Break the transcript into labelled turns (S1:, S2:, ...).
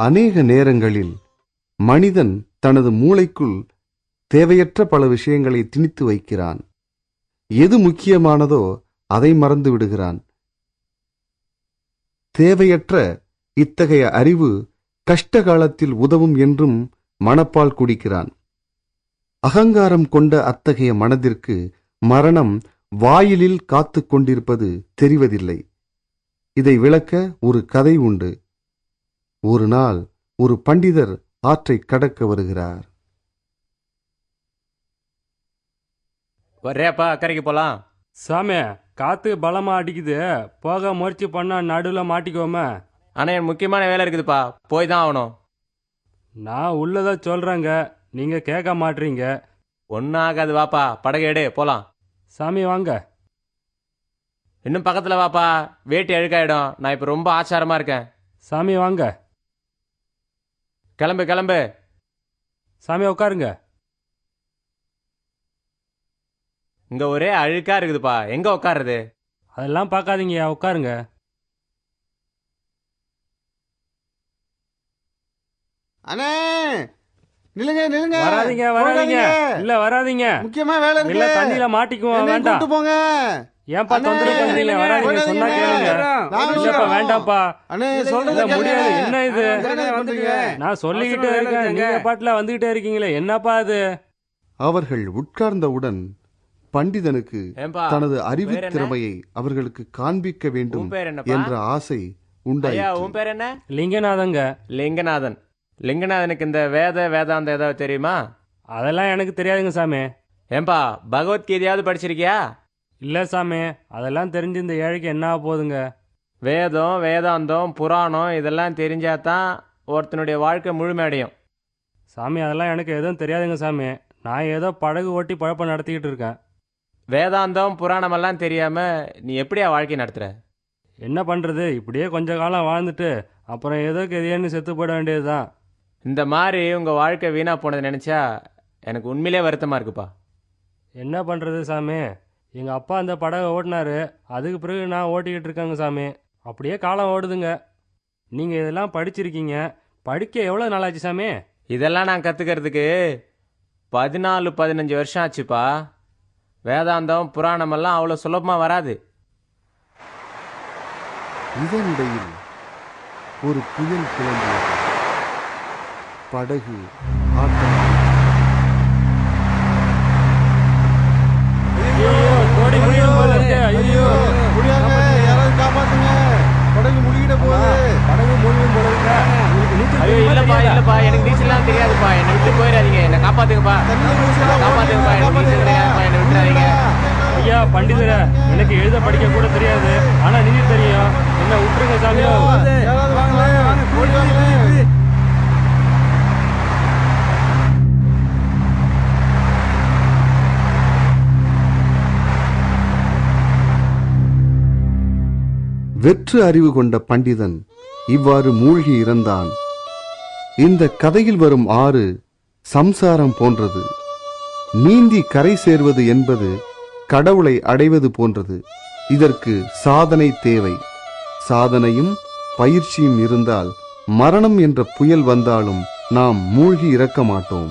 S1: அநேக நேரங்களில் மனிதன் தனது மூளைக்குள் தேவையற்ற பல விஷயங்களை திணித்து வைக்கிறான். எது முக்கியமானதோ அதை மறந்து விடுகிறான். தேவையற்ற இத்தகைய அறிவு கஷ்ட காலத்தில் உதவும் என்றும் மனப்பால் குடிக்கிறான். அகங்காரம் கொண்ட அத்தகைய மனதிற்கு மரணம் வாயிலில் காத்து கொண்டிருப்பது தெரிவதில்லை. இதை விளக்க ஒரு கதை உண்டு. ஒரு நாள் ஒரு பண்டிதர் ஆற்றை கடக்க வருகிறார்.
S2: வர்றியாப்பா, அக்கறைக்கு போலாம்.
S3: சாமி, காத்து பலமா அடிக்குது, போக முயற்சி பண்ணா நடுவில் மாட்டிக்கோமே.
S2: ஆனால் எனக்கு முக்கியமான வேலை இருக்குதுப்பா, போய் தான் ஆகணும்.
S3: நான் உள்ளதா சொல்றேங்க, நீங்க கேட்க மாட்டீங்க.
S2: ஒன்றும் ஆகாது, வாப்பா, படகு எடு போலாம்.
S3: சாமி வாங்க.
S2: இன்னும் பக்கத்தில் வாப்பா, வேட்டி அழுக்காயிடும். நான் இப்போ ரொம்ப ஆச்சாரமாக இருக்கேன்.
S3: சாமி வாங்க.
S2: கிளம்பு கிளம்பு.
S3: சாமி உட்காருங்க.
S2: இங்கே ஒரே அழுக்கா இருக்குதுப்பா, எங்கே உட்காருது?
S3: அதெல்லாம் பார்க்காதீங்க, உட்காருங்க.
S1: அண்ணே, நில்லுங்க நில்லுங்க.
S3: வராதீங்க வராதீங்க. இல்ல வராதீங்க.
S1: முக்கியமா வேலை இருக்கு.
S3: இல்ல தண்ணியில மாட்டிக்குவோம், வேண்டாம்.
S1: போங்க.
S3: ஏன்பா தொந்தரவு பண்றீங்க? வராதீங்க, சொன்னா கேளுங்க. இல்லப்பா வேண்டாம்ப்பா. இல்ல முடியாது. என்ன இது? நான் சொல்லிக்கிட்டே இருக்கேன், நீங்க பாட்டுல வந்துகிட்டே இருக்கீங்களே, என்னப்பா அது?
S1: அவர்கள் உட்கார்ந்தவுடன் பண்டிதனுக்கு தனது அறிவு திறமையை அவர்களுக்கு காண்பிக்க வேண்டும் என்ற ஆசை உண்டாயிற்று.
S2: உன் பேர் என்ன?
S3: லிங்கநாதங்க.
S2: லிங்கநாதன். லிங்கநாதனுக்கு இந்த வேதாந்தம் ஏதாவது தெரியுமா?
S3: அதெல்லாம் எனக்கு தெரியாதுங்க சாமி.
S2: ஏன்பா, பகவத்கீதையாவது படிச்சிருக்கியா?
S3: இல்ல சாமி, அதெல்லாம் தெரிஞ்சு இந்த ஏழைக்கு என்ன போகுதுங்க?
S2: வேதம், வேதாந்தம், புராணம் இதெல்லாம் தெரிஞ்சாதான் ஒருத்தனுடைய வாழ்க்கை முழுமையடையும்.
S3: சாமி அதெல்லாம் எனக்கு எதுவும் தெரியாதுங்க சாமி. நான் ஏதோ படகு ஓட்டி பழப்பம் நடத்திக்கிட்டு இருக்கேன்.
S2: வேதாந்தம் புராணமெல்லாம் தெரியாம நீ எப்படியா வாழ்க்கை நடத்துற?
S3: என்ன பண்றது, இப்படியே கொஞ்ச காலம் வாழ்ந்துட்டு அப்புறம் ஏதோ கெதியன்னு செத்து போட வேண்டியதுதான்.
S2: இந்த மாதிரி உங்க வாழ்க்கை வீணா போனதை நினைச்சா எனக்கு உண்மையிலே வருத்தமா இருக்குப்பா.
S3: என்ன பண்றது சாமி, எங்க அப்பா அந்த படகை ஓட்டினாரு, அதுக்கு பிறகு நான் ஓட்டிக்கிட்டு இருக்கேங்க சாமி. அப்படியே காலம் ஓடுதுங்க. நீங்க இதெல்லாம் படிச்சிருக்கீங்க, படிக்க எவ்வளவு நாளாச்சு சாமி?
S2: இதெல்லாம் நான் கத்துக்கிறதுக்கு 14-15 வருஷம் ஆச்சுப்பா. வேதாந்தம் புராணமெல்லாம் அவ்வளோ சுலபமா வராது.
S1: இதனிடையில் ஒரு புயல் கிளம்பியது. படகு ஆட்டம்.
S2: இல்லப்பா, எனக்கு நீச்சல்லாம் தெரியாதுப்பா, என்னை விட்டு போயிடாதீங்க, என்னை காப்பாத்துங்கப்பா, காப்பாத்துங்கப்பா, எனக்கு நீச்சல் தெரியாதுப்பா, என்னை விட்டுறாதீங்க.
S3: ஐயா பண்டிதர, எனக்கு எழுத படிக்க கூட தெரியாது, ஆனா நீதி தெரியும், என்ன விட்டுருங்க சாமியோ.
S1: வெற்று அறிவு கொண்ட பண்டிதன் இவ்வாறு மூழ்கி இறந்தான். இந்த கதையில் வரும் ஆறு சம்சாரம் போன்றது. நீந்தி கரை சேர்வது என்பது கடவுளை அடைவது போன்றது. இதற்கு சாதனை தேவை. சாதனையும் பயிற்சியும் இருந்தால் மரணம் என்ற புயல் வந்தாலும் நாம் மூழ்கி இறக்க மாட்டோம்.